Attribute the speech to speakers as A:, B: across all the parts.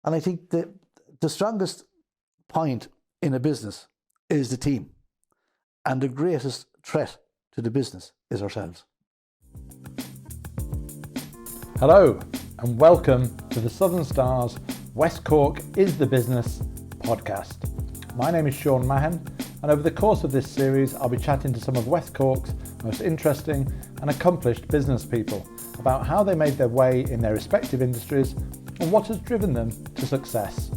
A: And I think the strongest point in a business is the team. And the greatest threat to the business is ourselves.
B: Hello, and welcome to the Southern Star's West Cork is the Business podcast. My name is Seán Mahon, and over the course of this series, I'll be chatting to some of West Cork's most interesting and accomplished business people about how they made their way in their respective industries and what has driven them to success.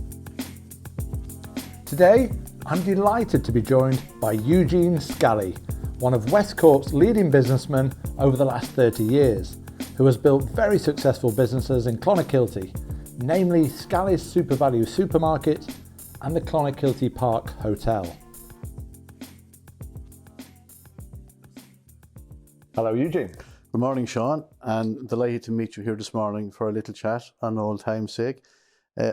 B: Today, I'm delighted to be joined by Eugene Scally, one of West Cork's leading businessmen over the last 30 years, who has built very successful businesses in Clonakilty, namely Scally's SuperValu supermarket and the Clonakilty Park Hotel. Hello, Eugene.
A: Good morning, Seán, and delighted to meet you here this morning for a little chat on old time's sake.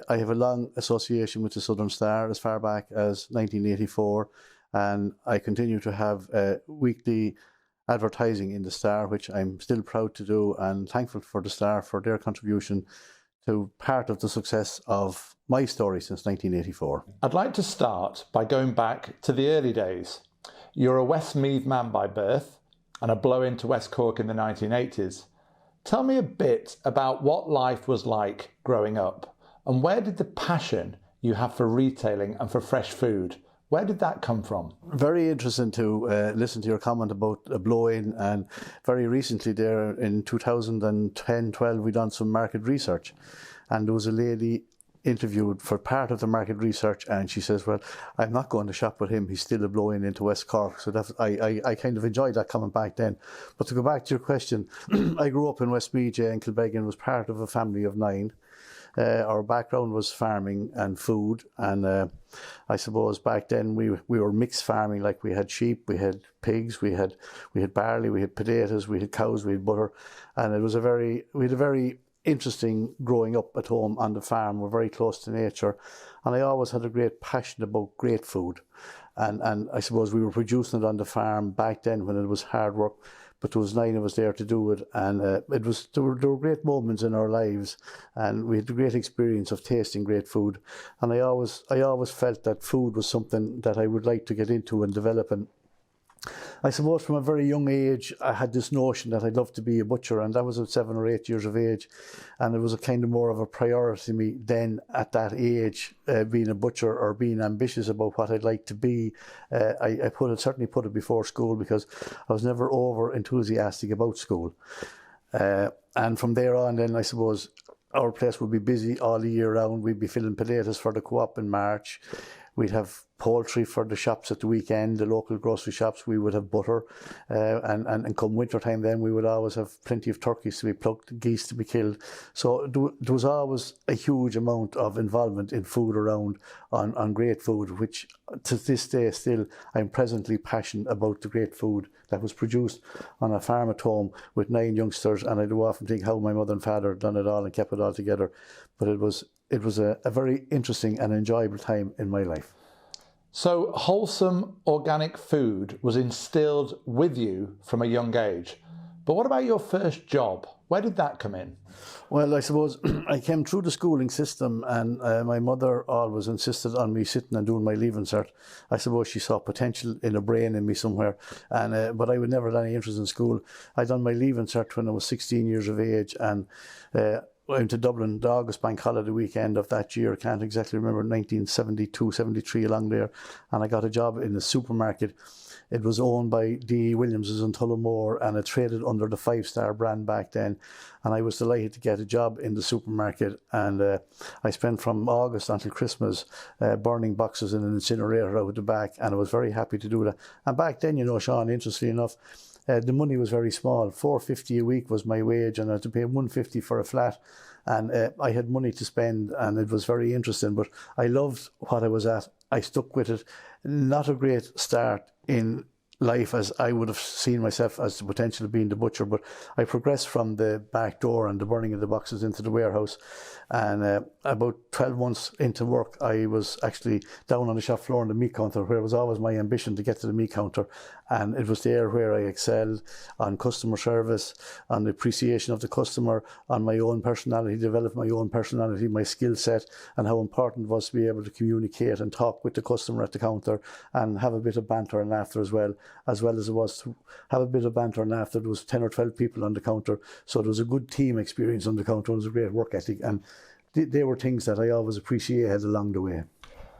A: I have a long association with the Southern Star as far back as 1984, and I continue to have weekly advertising in the Star, which I'm still proud to do, and thankful for the Star for their contribution to part of the success of my story since 1984.
B: I'd like to start by going back to the early days. You're a Westmeath man by birth and a blow into West Cork in the 1980s. Tell me a bit about what life was like growing up, and where did the passion you have for retailing and for fresh food, where did that come from? Very
A: interesting to listen to your comment about a blow-in, and very recently there in 2010-12 we done some market research, and there was a lady interviewed for part of the market research, and she says, well, I'm not going to shop with him, he's still a blow-in into West Cork. So that I kind of enjoyed that comment back then. But to go back to your question, I grew up in Westmeath and Kilbeggan, was part of a family of 9. Our background was farming and food, and I suppose back then we were mixed farming. Like we had sheep, we had pigs, we had barley, we had potatoes, we had cows, we had butter, and we had a very interesting growing up at home on the farm. We're very close to nature, and I always had a great passion about great food, and I suppose we were producing it on the farm back then when it was hard work, but there was 9 of us there to do it, and there were great moments in our lives, and we had a great experience of tasting great food, and I always felt that food was something that I would like to get into and develop. And I suppose from a very young age, I had this notion that I'd love to be a butcher, and that was at 7 or 8 years of age. And it was a kind of more of a priority to me then at that age, being a butcher or being ambitious about what I'd like to be. I certainly put it before school, because I was never over enthusiastic about school. And from there on then, I suppose our place would be busy all the year round. We'd be filling potatoes for the co-op in March. We'd have poultry for the shops at the weekend, the local grocery shops. We would have butter, and come winter time then we would always have plenty of turkeys to be plucked, geese to be killed. So there was always a huge amount of involvement in food around on great food, which to this day still I'm presently passionate about the great food that was produced on a farm at home with 9 youngsters. And I do often think how my mother and father had done it all and kept it all together. But it was a very interesting and enjoyable time in my life.
B: So wholesome organic food was instilled with you from a young age. But what about your first job? Where did that come in?
A: Well, I suppose I came through the schooling system, and my mother always insisted on me sitting and doing my leaving cert. I suppose she saw potential in a brain in me somewhere, and but I would never have any interest in school. I done my leaving cert when I was 16 years of age, and went to Dublin the August bank holiday weekend of that year. I can't exactly remember, 1972, 73 along there, and I got a job in a supermarket. It was owned by D.E. Williams's in Tullamore, and it traded under the 5-star brand back then. And I was delighted to get a job in the supermarket. And I spent from August until Christmas burning boxes in an incinerator out the back, and I was very happy to do that. And back then, you know, Seán, interestingly enough, the money was very small. $4.50 a week was my wage, and I had to pay $1.50 for a flat. And I had money to spend, and it was very interesting. But I loved what I was at. I stuck with it. Not a great start in life as I would have seen myself as the potential of being the butcher, but I progressed from the back door and the burning of the boxes into the warehouse. And about 12 months into work, I was actually down on the shop floor on the meat counter, where it was always my ambition to get to the meat counter. And it was there where I excelled on customer service, on the appreciation of the customer, on my own personality, develop my own personality, my skill set, and how important it was to be able to communicate and talk with the customer at the counter and have a bit of banter and laughter as well as it was to have a bit of banter and laughter. There was 10 or 12 people on the counter, so it was a good team experience on the counter. It was a great work ethic, and they were things that I always appreciated along the way.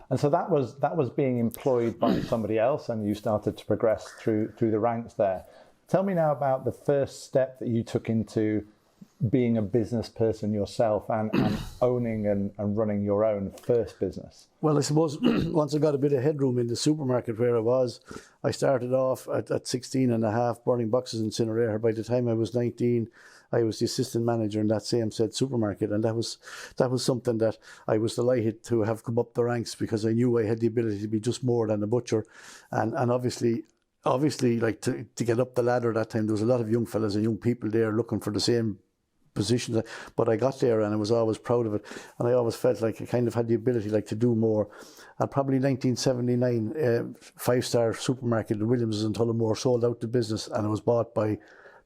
B: And so that was being employed by somebody else, and you started to progress through the ranks there. Tell me now about the first step that you took into being a business person yourself and owning and running your own first business.
A: Well, I suppose once I got a bit of headroom in the supermarket where I was, I started off at 16 and a half burning boxes in incinerator. By the time I was 19, I was the assistant manager in that same said supermarket, and that was something that I was delighted to have come up the ranks, because I knew I had the ability to be just more than a butcher, and obviously like to get up the ladder that time, there was a lot of young fellas and young people there looking for the same positions, but I got there and I was always proud of it, and I always felt like I kind of had the ability like to do more. And probably 1979, five-star supermarket in Williams in Tullamore sold out the business, and it was bought by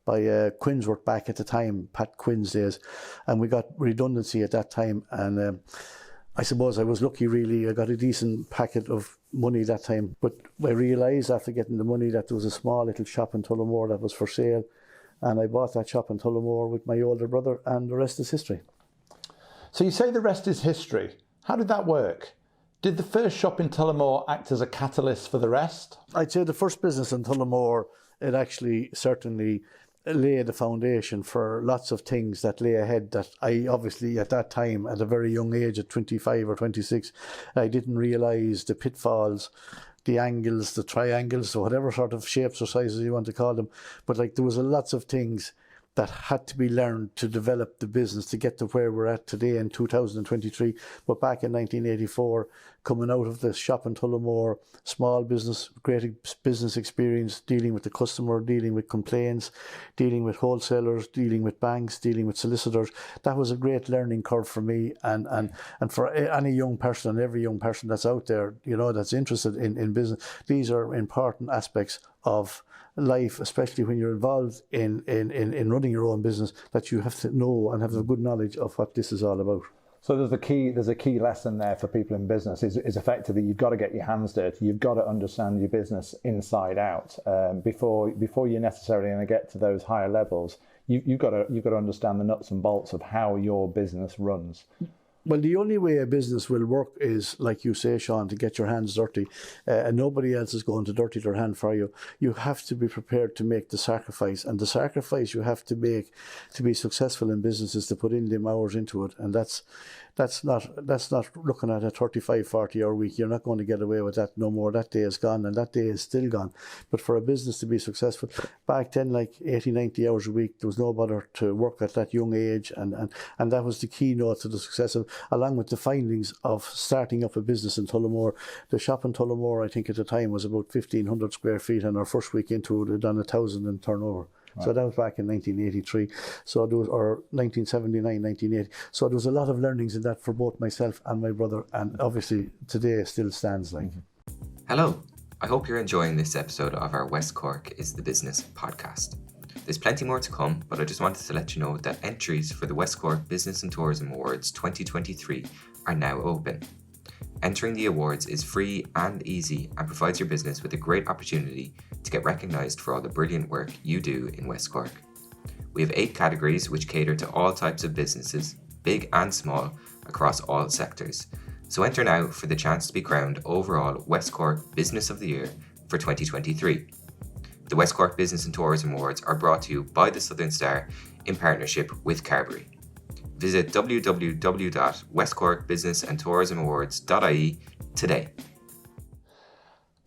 A: Quinsworth back at the time, Pat Quinn's days, and we got redundancy at that time. And I suppose I was lucky, really. I got a decent packet of money that time, but I realised after getting the money that there was a small little shop in Tullamore that was for sale, and I bought that shop in Tullamore with my older brother, and the rest is history.
B: So you say the rest is history. How did that work? Did the first shop in Tullamore act as a catalyst for the rest?
A: I'd say the first business in Tullamore, it actually certainly lay the foundation for lots of things that lay ahead, that I obviously at that time, at a very young age, at 25 or 26, I didn't realise the pitfalls, the angles, the triangles, or whatever sort of shapes or sizes you want to call them. But like there was lots of things that had to be learned to develop the business to get to where we're at today in 2023. But back in 1984, coming out of the shop in Tullamore, small business, great business experience, dealing with the customer, dealing with complaints, dealing with wholesalers, dealing with banks, dealing with solicitors. That was a great learning curve for me, and for any young person, and every young person that's out there, you know, that's interested in business. These are important aspects of life, especially when you're involved in running your own business, that you have to know and have a good knowledge of what this is all about.
B: So there's a key lesson there for people in business is effectively you've got to get your hands dirty. You've got to understand your business inside out before you're necessarily going to get to those higher levels. You've got to understand the nuts and bolts of how your business runs.
A: Well, the only way a business will work is, like you say, Seán, to get your hands dirty, and nobody else is going to dirty their hand for you. You have to be prepared to make the sacrifice, and the sacrifice you have to make to be successful in business is to put in them hours into it, and that's not looking at a 35, 40-hour week. You're not going to get away with that no more. That day is gone, and that day is still gone. But for a business to be successful, back then, like 80, 90 hours a week, there was no bother to work at that young age, and that was the keynote to the success of, along with the findings of starting up a business in Tullamore. The shop in Tullamore, I think at the time, was about 1,500 square feet, and our first week into it had done 1,000 in turnover. Right. So that was back in 1983, or 1979, 1980. So there was a lot of learnings in that for both myself and my brother, and obviously today it still stands like.
C: Hello, I hope you're enjoying this episode of our West Cork is the Business podcast. There's plenty more to come, but I just wanted to let you know that entries for the West Cork Business and Tourism Awards 2023 are now open. Entering the awards is free and easy and provides your business with a great opportunity to get recognised for all the brilliant work you do in West Cork. We have 8 categories which cater to all types of businesses, big and small, across all sectors. So enter now for the chance to be crowned overall West Cork Business of the Year for 2023. The West Cork Business and Tourism Awards are brought to you by the Southern Star in partnership with Carberry. Visit www.westcorkbusinessandtourismawards.ie today.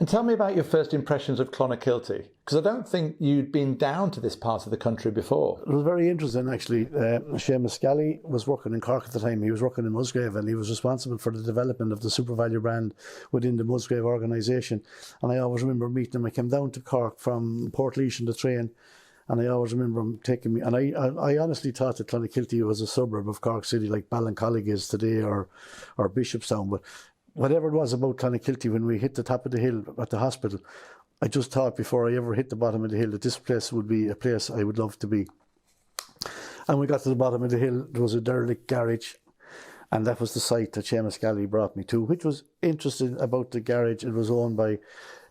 B: And tell me about your first impressions of Clonakilty, because I don't think you'd been down to this part of the country before.
A: It was very interesting, actually. Seán Scally was working in Cork at the time. He was working in Musgrave, and he was responsible for the development of the SuperValu brand within the Musgrave organisation. And I always remember meeting him. I came down to Cork from Portlaoise in the train, and I always remember him taking me. And I honestly thought that Clonakilty was a suburb of Cork City, like Ballincollig is today, or Bishopstown. But whatever it was about Clonakilty, when we hit the top of the hill at the hospital, I just thought before I ever hit the bottom of the hill that this place would be a place I would love to be. And we got to the bottom of the hill, there was a derelict garage, and that was the site that Seán Scally brought me to, which was interesting about the garage. It was owned by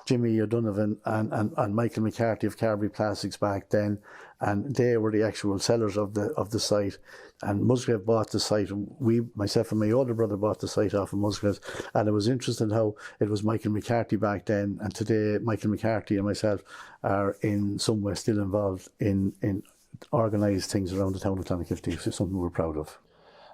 A: Jimmy O'Donovan and Michael McCarthy of Carberry Plastics back then, and they were the actual sellers of the site. And Musgrave bought the site, and myself and my older brother bought the site off of Musgrave. And it was interesting how it was Michael McCarthy back then, and today Michael McCarthy and myself are in some way still involved in organised things around the town of Clonakilty, which is something we're proud of.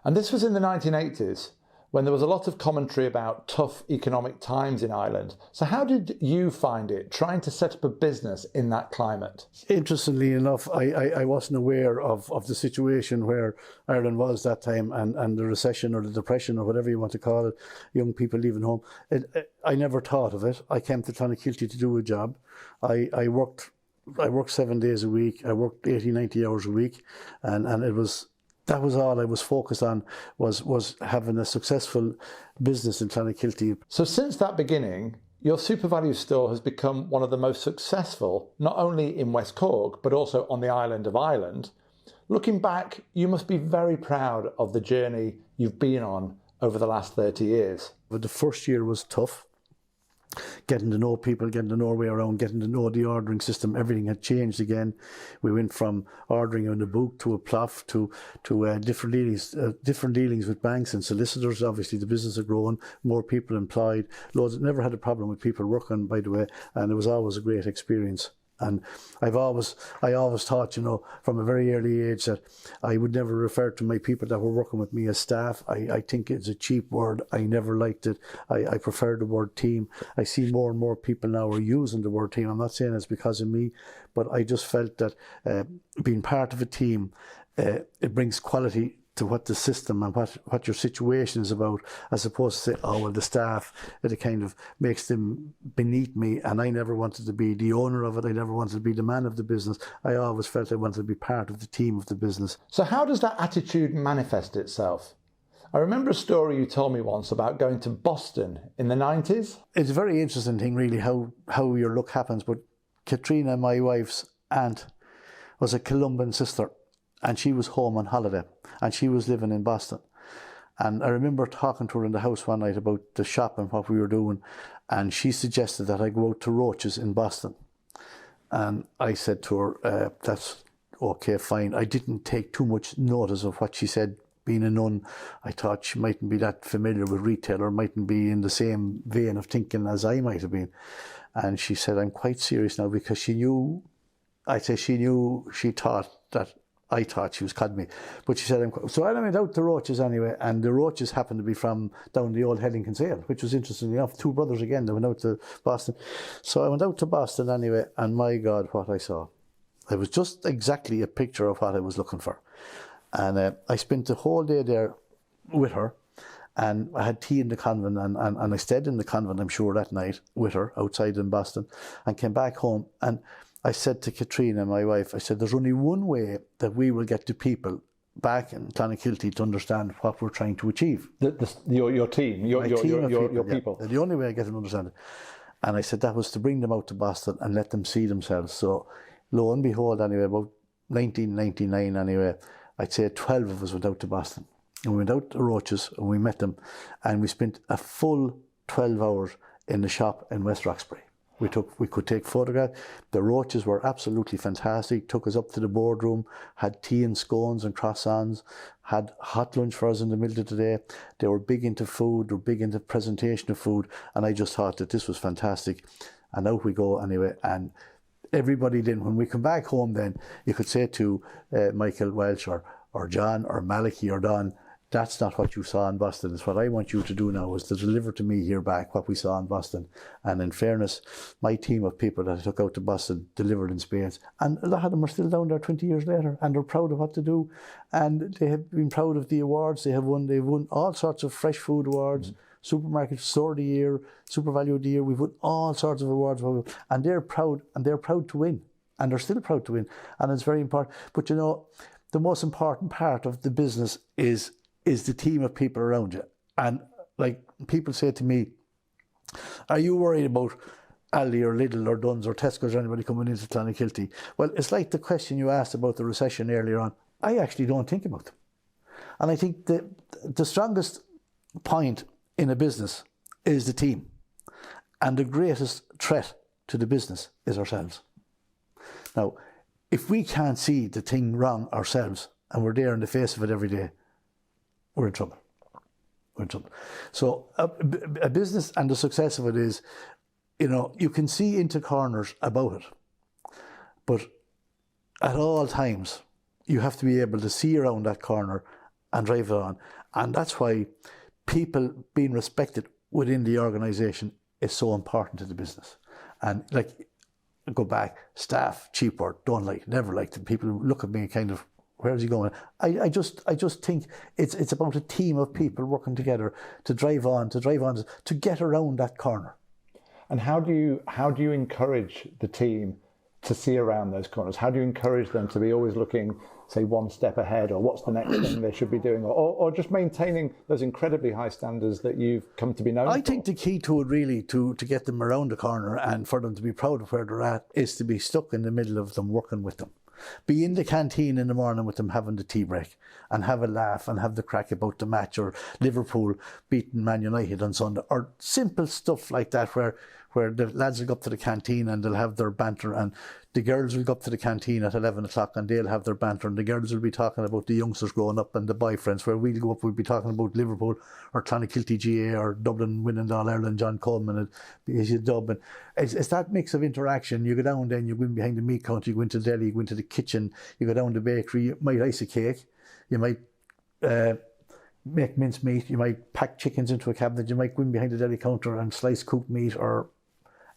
B: And this was in the 1980s, when there was a lot of commentary about tough economic times in Ireland. So how did you find it, trying to set up a business in that climate?
A: Interestingly enough, I wasn't aware of the situation where Ireland was that time, and the recession or the depression or whatever you want to call it, young people leaving home. I never thought of it. I came to Clonakilty to do a job. I worked 7 days a week. I worked 80, 90 hours a week, and that was all I was focused on, was having a successful business in Clonakilty.
B: So since that beginning, your SuperValu store has become one of the most successful, not only in West Cork, but also on the island of Ireland. Looking back, you must be very proud of the journey you've been on over the last 30 years.
A: But the first year was tough. Getting to know people, getting to know our way around, getting to know the ordering system, everything had changed again. We went from ordering on a book to a plough to different dealings with banks and solicitors. Obviously, the business had grown, more people employed. Never had a problem with people working, by the way, and it was always a great experience. And I always thought, from a very early age, that I would never refer to my people that were working with me as staff. I think it's a cheap word. I never liked it. I prefer the word team. I see more and more people now are using the word team. I'm not saying it's because of me, but I just felt that being part of a team, it brings quality to what the system and what your situation is about, as opposed to say, oh, well, the staff, it kind of makes them beneath me, and I never wanted to be the owner of it. I never wanted to be the man of the business. I always felt I wanted to be part of the team of the business.
B: So how does that attitude manifest itself? I remember a story you told me once about going to Boston in the 90s.
A: It's a very interesting thing, really, how your luck happens. But Katrina, my wife's aunt, was a Colombian sister, and she was home on holiday, and she was living in Boston. And I remember talking to her in the house one night about the shop and what we were doing, and she suggested that I go out to Roaches in Boston. And I said to her, that's okay, fine. I didn't take too much notice of what she said. Being a nun, I thought she mightn't be that familiar with retail, or mightn't be in the same vein of thinking as I might have been. And she said, I'm quite serious now, because she thought that I thought she was kidding me. But she said, so I went out to Roaches anyway, and the Roaches happened to be from down the old Hellington Sale, which was interesting enough. Two brothers again, they went out to Boston. So I went out to Boston anyway, and my God, what I saw. It was just exactly a picture of what I was looking for. And I spent the whole day there with her, and I had tea in the convent, and I stayed in the convent, I'm sure, that night with her outside in Boston, and came back home. And I said to Katrina, my wife, I said, there's only one way that we will get the people back in Clonakilty to understand what we're trying to achieve.
B: Your team, your people.
A: Yeah. The only way I get them to understand it. And I said that was to bring them out to Boston and let them see themselves. So lo and behold, anyway, about 1999 anyway, I'd say 12 of us went out to Boston. And we went out to Roaches and we met them, and we spent a full 12 hours in the shop in West Roxbury. We could take photographs. The Roaches were absolutely fantastic. Took us up to the boardroom, had tea and scones and croissants, had hot lunch for us in the middle of the day. They were big into food, they were big into presentation of food, and I just thought that this was fantastic. And out we go anyway, and everybody then, when we come back home then, you could say to Michael Welch or John or Malachy or Don, that's not what you saw in Boston. It's what I want you to do now, is to deliver to me here back what we saw in Boston. And in fairness, my team of people that I took out to Boston delivered in spades. And a lot of them are still down there 20 years later, and they're proud of what to do. And they have been proud of the awards they have won. They've won all sorts of fresh food awards, supermarket store of the year, SuperValu of the year. We've won all sorts of awards. And they're proud to win. And they're still proud to win. And it's very important. But you know, the most important part of the business is the team of people around you. And like people say to me, are you worried about Aldi or Lidl or Dunn's or Tesco's or anybody coming into Clonakilty? Well, it's like the question you asked about the recession earlier on. I actually don't think about them. And I think the strongest point in a business is the team. And the greatest threat to the business is ourselves. Now, if we can't see the thing wrong ourselves and we're there in the face of it every day, we're in trouble. So a business and the success of it is, you know, you can see into corners about it, but at all times you have to be able to see around that corner and drive it on. And that's why people being respected within the organisation is so important to the business. And like, go back, staff, cheap word, don't like, never liked them. People look at me and kind of, where's he going? I just think it's about a team of people working together to drive on, to get around that corner.
B: And how do you encourage the team to see around those corners? How do you encourage them to be always looking, say, one step ahead, or what's the next thing they should be doing, or just maintaining those incredibly high standards that you've come to be known for?
A: I think the key to it really, to get them around the corner and for them to be proud of where they're at, is to be stuck in the middle of them, working with them. Be in the canteen in the morning with them, having the tea break, and have a laugh and have the crack about the match, or Liverpool beating Man United on Sunday, or simple stuff like that, where the lads will go up to the canteen and they'll have their banter, and the girls will go up to the canteen at 11 o'clock and they'll have their banter, and the girls will be talking about the youngsters growing up and the boyfriends, where we'll go up, we'll be talking about Liverpool or Clonakilty GA or Dublin winning All Ireland, John Coleman and Dublin. It's that mix of interaction. You go down, then you go in behind the meat counter, you go into the deli, you go into the kitchen, you go down the bakery, you might ice a cake, you might make mince meat, you might pack chickens into a cabinet, you might go in behind the deli counter and slice cooked meat,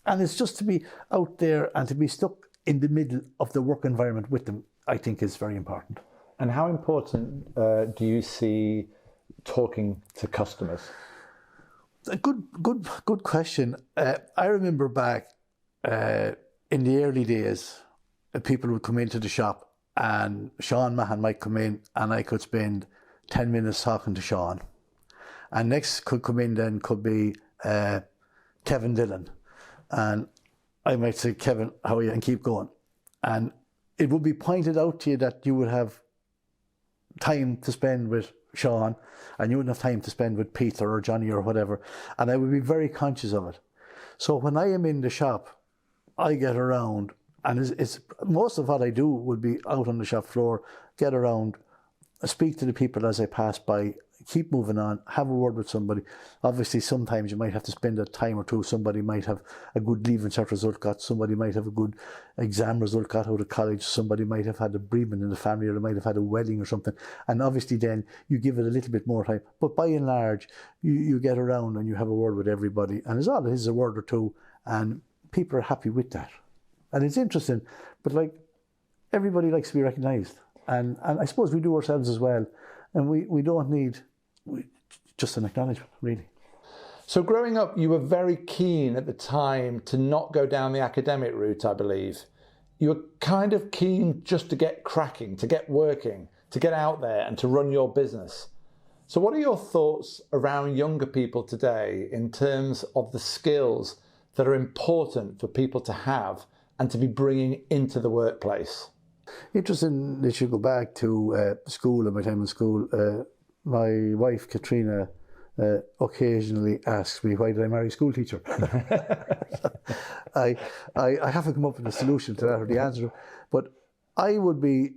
A: and it's just to be out there and to be stuck in the middle of the work environment with them, I think is very important.
B: And how important do you see talking to customers?
A: A good question. I remember back in the early days, people would come into the shop and Seán Mahon might come in and I could spend 10 minutes talking to Seán. And next could come in then could be Kevin Dillon. And I might say, Kevin, how are you? And keep going. And it would be pointed out to you that you would have time to spend with Seán and you wouldn't have time to spend with Peter or Johnny or whatever. And I would be very conscious of it. So when I am in the shop, I get around, and it's most of what I do would be out on the shop floor, get around, speak to the people as I pass by, keep moving on, have a word with somebody. Obviously, sometimes you might have to spend a time or two. Somebody might have a good leaving cert result got, somebody might have a good exam result got out of college, somebody might have had a bereavement in the family, or they might have had a wedding or something. And obviously then you give it a little bit more time. But by and large, you get around and you have a word with everybody. And it's all it is, a word or two, and people are happy with that. And it's interesting, but like, everybody likes to be recognised. And I suppose we do ourselves as well. And we don't need just an acknowledgement, really.
B: So growing up, you were very keen at the time to not go down the academic route, I believe. You were kind of keen just to get cracking, to get working, to get out there and to run your business. So what are your thoughts around younger people today in terms of the skills that are important for people to have and to be bringing into the workplace?
A: Interesting that you go back to school and my time in school. My wife, Katrina, occasionally asks me, why did I marry a school teacher? I haven't come up with a solution to that or the answer, but I would be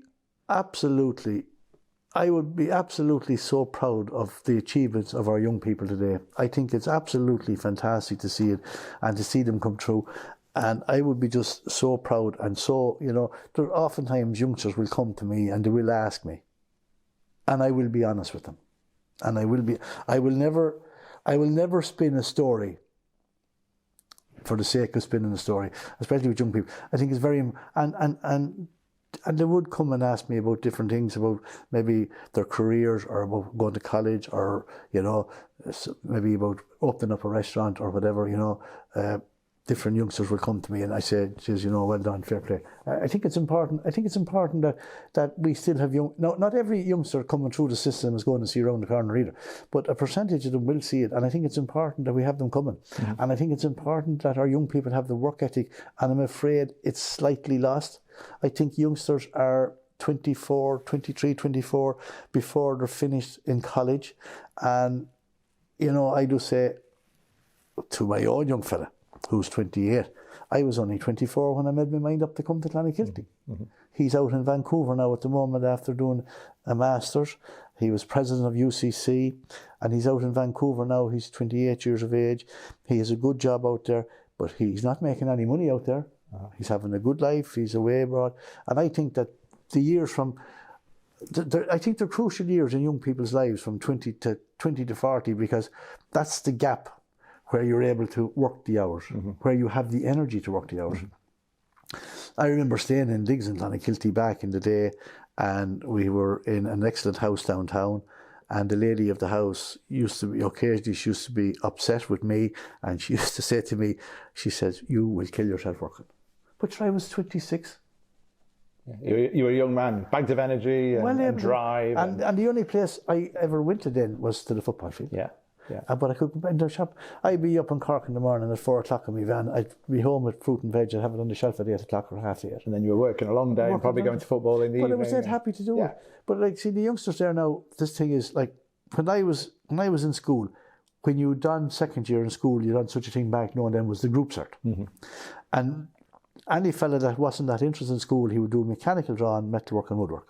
A: absolutely so proud of the achievements of our young people today. I think it's absolutely fantastic to see it and to see them come through. And I would be just so proud. And so, there oftentimes youngsters will come to me and they will ask me, and I will be honest with them. and I will never spin a story for the sake of spinning a story, especially with young people. I think it's very, and they would come and ask me about different things, about maybe their careers or about going to college, or, you know, maybe about opening up a restaurant or whatever, you know. Different youngsters will come to me and I say, geez, you know, well done, fair play. I think it's important that we still have not every youngster coming through the system is going to see around the corner either, but a percentage of them will see it, and I think it's important that we have them coming. Mm-hmm. And I think it's important that our young people have the work ethic, and I'm afraid it's slightly lost. I think youngsters are 24 before they're finished in college, and, you know, I do say to my own young fella, who's 28. I was only 24 when I made my mind up to come to Clonakilty. Mm-hmm. He's out in Vancouver now at the moment after doing a master's. He was president of UCC, and he's out in Vancouver now. He's 28 years of age. He has a good job out there, but he's not making any money out there. He's having a good life. He's away abroad. And I think that the years from... I think they're crucial years in young people's lives from 20 to 40, because that's the gap where you're able to work the hours, mm-hmm. where you have the energy to work the hours. Mm-hmm. I remember staying in digs in Clonakilty back in the day, and we were in an excellent house downtown, and the lady of the house occasionally she used to be upset with me, and she used to say to me, she says, "You will kill yourself working." But I was 26.
B: Yeah, you were a young man, bags of energy and drive.
A: And the only place I ever went to then was to the football field.
B: Yeah. Yeah.
A: But I could go in the shop. I'd be up in Cork in the morning at 4 o'clock in my van. I'd be home with fruit and veg. I'd have it on the shelf at 8 o'clock or half 8.
B: And then you were working a long day and probably going to football in the evening.
A: But I was dead happy to do it. But like, see, the youngsters there now, this thing is like, when I was in school, when you done second year in school, you done such a thing back now and then was the group cert. Mm-hmm. And any fella that wasn't that interested in school, he would do mechanical drawing, metalwork and woodwork.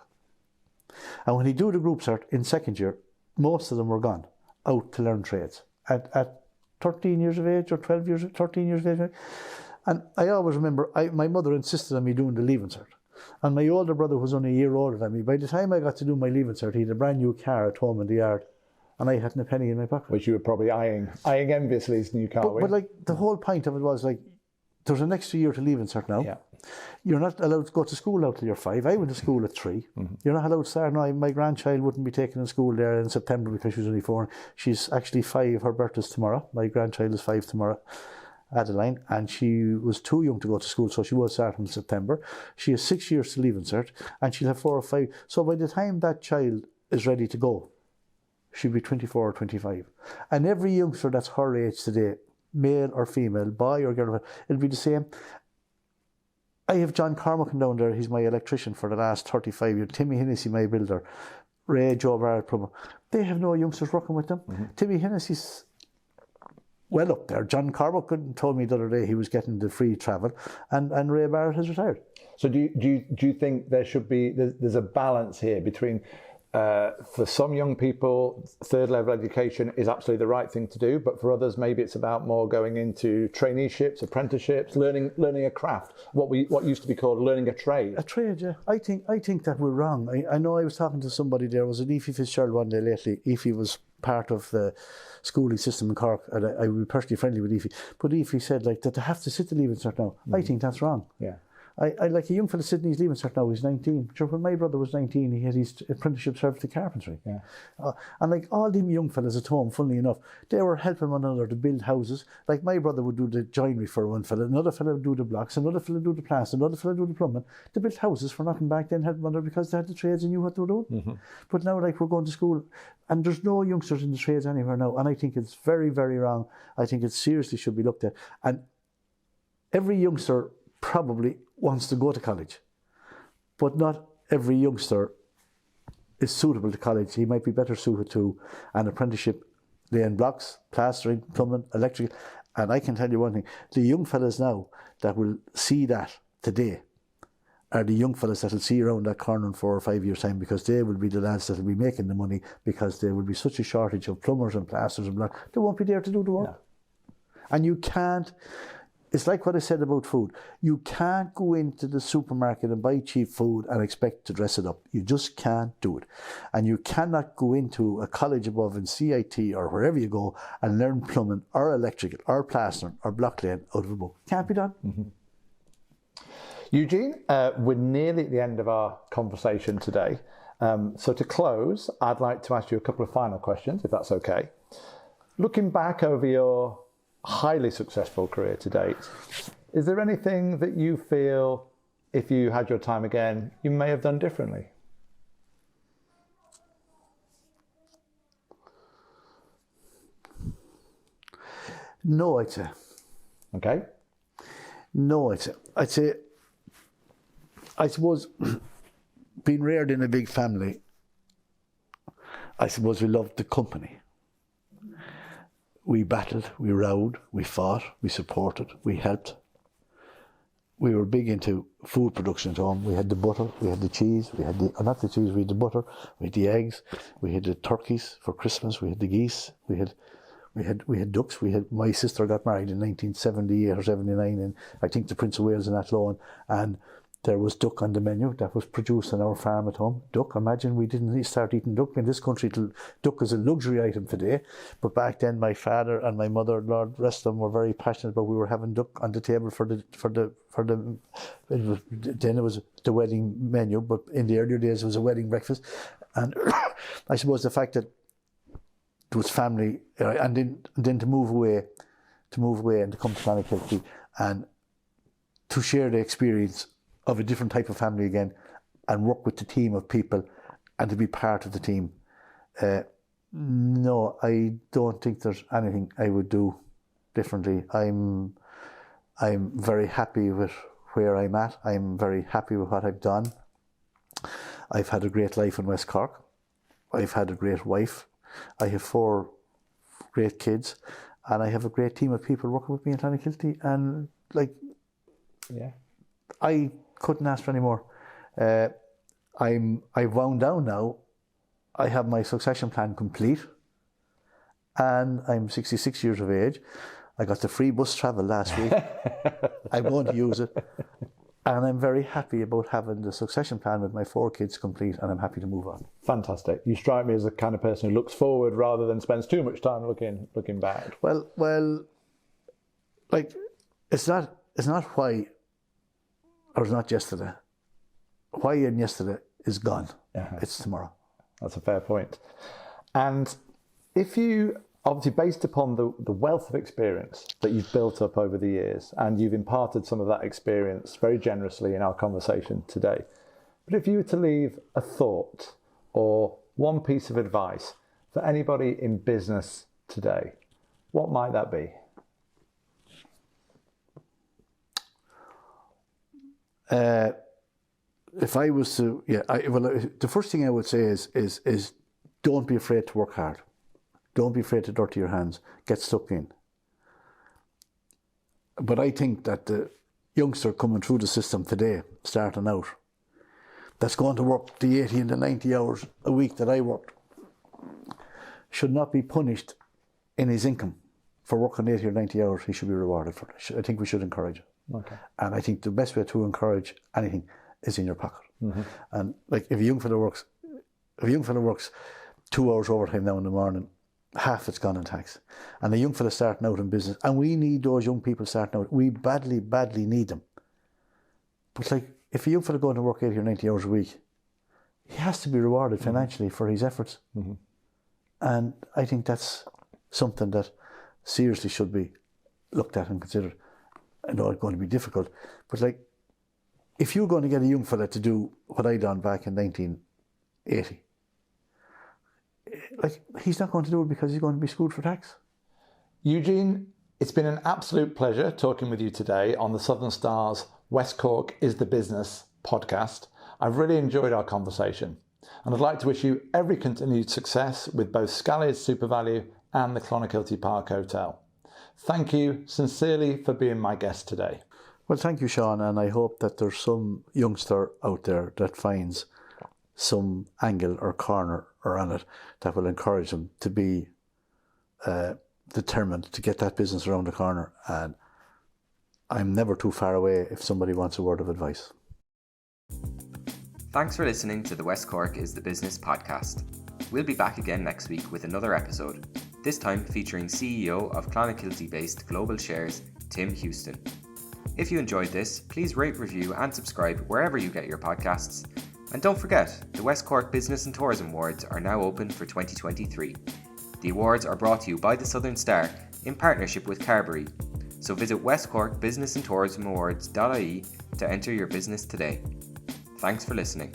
A: And when he do the group cert in second year, most of them were gone out to learn trades at 13 years of age or 13 years of age. And I always remember, my mother insisted on me doing the leaving cert. And my older brother was only a year older than me. By the time I got to do my leaving cert, he had a brand new car at home in the yard, and I hadn't a penny in my pocket.
B: Which you were probably eyeing enviously his new car.
A: But like, the whole point of it was like, there's an extra year to leaving cert now.
B: Yeah.
A: You're not allowed to go to school out till you're 5. I went to school at 3. Mm-hmm. You're not allowed to start now. My grandchild wouldn't be taken in school there in September because she was only 4. She's actually 5. Her birthday's tomorrow. My grandchild is 5 tomorrow, Adeline, and she was too young to go to school, so she will start in September. She has 6 years to leaving cert, and she'll have 4 or 5. So by the time that child is ready to go, she'll be 24 or 25. And every youngster that's her age today, male or female, boy or girl, it'll be the same. I have John Cormack down there, he's my electrician for the last 35 years. Timmy Hennessy, my builder. Ray Joe Barrett, they have no youngsters working with them. Mm-hmm. Timmy Hennessy's well up there. John Cormack told me the other day he was getting the free travel, and Ray Barrett has retired.
B: So do you think there should be, there's a balance here between, for some young people, third level education is absolutely the right thing to do, but for others, maybe it's about more going into traineeships, apprenticeships, learning a craft, what used to be called learning a trade. A trade,
A: yeah. I think that we're wrong. I know I was talking to somebody there, was it Aoife Fitzgerald one day lately. Aoife was part of the schooling system in Cork, and I would be personally friendly with Aoife. But Aoife said like that they have to sit the leaving cert now. I think that's wrong.
B: Yeah.
A: I like a young fella sitting his leaving cert now, he's 19. Sure, when my brother was 19, he had his apprenticeship service to carpentry. Yeah. And like all them young fellas at home, funnily enough, they were helping one another to build houses. Like my brother would do the joinery for one fella, another fella would do the blocks, another fella would do the plaster, another fella would do the plumbing. They built houses for nothing back then, helping one another because they had the trades and knew what they were doing. Mm-hmm. But now like we're going to school and there's no youngsters in the trades anywhere now, and I think it's very, very wrong. I think it seriously should be looked at. And every youngster probably wants to go to college, but not every youngster is suitable to college. He might be better suited to an apprenticeship, laying blocks, plastering, plumbing, electrical. And I can tell you one thing, the young fellas now that will see that today are the young fellas that will see around that corner in 4 or 5 years' time, because they will be the lads that will be making the money, because there will be such a shortage of plumbers and plasters and blocks. They won't be there to do the work. No. And you can't it's like what I said about food. You can't go into the supermarket and buy cheap food and expect to dress it up. You just can't do it. And you cannot go into a college above in CIT or wherever you go and learn plumbing or electrical or plastering or blocklaying out of a book. Can't be done.
B: Mm-hmm. Eugene, we're nearly at the end of our conversation today. So to close, I'd like to ask you a couple of final questions, if that's okay. Looking back over your highly successful career to date, is there anything that you feel, if you had your time again, you may have done differently?
A: No, I'd say.
B: Okay.
A: No, I'd say, I suppose, being reared in a big family, I suppose we loved the company. We battled, we rowed, we fought, we supported, we helped. We were big into food production at home. We had the butter, we had the cheese, we had not the cheese, we had the butter, we had the eggs, we had the turkeys for Christmas, we had the geese, we had ducks. My sister got married in 1978 or 79 in, I think, the Prince of Wales in Athlone, and there was duck on the menu that was produced on our farm at home. Duck, imagine we didn't start eating duck. In this country, duck is a luxury item today. But back then, my father and my mother, Lord rest them, were very passionate about we were having duck on the table then it was the wedding menu, but in the earlier days, it was a wedding breakfast. And I suppose the fact that it was family, and then to move away and to come to Clonakilty and to share the experience of a different type of family again and work with the team of people and to be part of the team. No, I don't think there's anything I would do differently. I'm very happy with where I'm at. I'm very happy with what I've done. I've had a great life in West Cork. I've had a great wife. I have 4 great kids, and I have a great team of people working with me in Clonakilty. And I couldn't ask for any more. I've wound down now. I have my succession plan complete, and I'm 66 years of age. I got the free bus travel last week. I'm going to use it, and I'm very happy about having the succession plan with my 4 kids complete, and I'm happy to move on.
B: Fantastic. You strike me as the kind of person who looks forward rather than spends too much time looking back.
A: Well, like it's not why. Or it's not yesterday. Why in yesterday is gone. Uh-huh. It's tomorrow.
B: That's a fair point. And if you, obviously based upon the wealth of experience that you've built up over the years, and you've imparted some of that experience very generously in our conversation today, but if you were to leave a thought or one piece of advice for anybody in business today, what might that be?
A: If I was to, the first thing I would say is don't be afraid to work hard. Don't be afraid to dirty your hands. Get stuck in. But I think that the youngster coming through the system today, starting out, that's going to work the 80 and the 90 hours a week that I worked, should not be punished in his income for working 80 or 90 hours. He should be rewarded for it. I think we should encourage it. Okay. And I think the best way to encourage anything is in your pocket. Mm-hmm. And like if a young fella works 2 hours overtime now in the morning, half it's gone in tax. And a young fella starting out in business, and we need those young people starting out. We badly, badly need them. But like if a young fella going to work 80 or 90 hours a week, he has to be rewarded financially for his efforts. Mm-hmm. And I think that's something that seriously should be looked at and considered. I know it's going to be difficult, but like, if you're going to get a young fella to do what I done back in 1980, like, he's not going to do it because he's going to be screwed for tax.
B: Eugene, it's been an absolute pleasure talking with you today on the Southern Star's West Cork is the Business podcast. I've really enjoyed our conversation, and I'd like to wish you every continued success with both Scally's SuperValu and the Clonakilty Park Hotel. Thank you sincerely for being my guest today.
A: Well, thank you, Seán, and I hope that there's some youngster out there that finds some angle or corner around it that will encourage them to be determined to get that business around the corner and I'm never too far away if somebody wants a word of advice.
C: Thanks for listening to the West Cork is the Business podcast. We'll be back again next week with another episode, this time featuring CEO of Clonakilty-based Global Shares, Tim Houstoun. If you enjoyed this, please rate, review and subscribe wherever you get your podcasts. And don't forget, the West Cork Business and Tourism Awards are now open for 2023. The awards are brought to you by the Southern Star in partnership with Carberry. So visit westcorkbusinessandtourismawards.ie to enter your business today. Thanks for listening.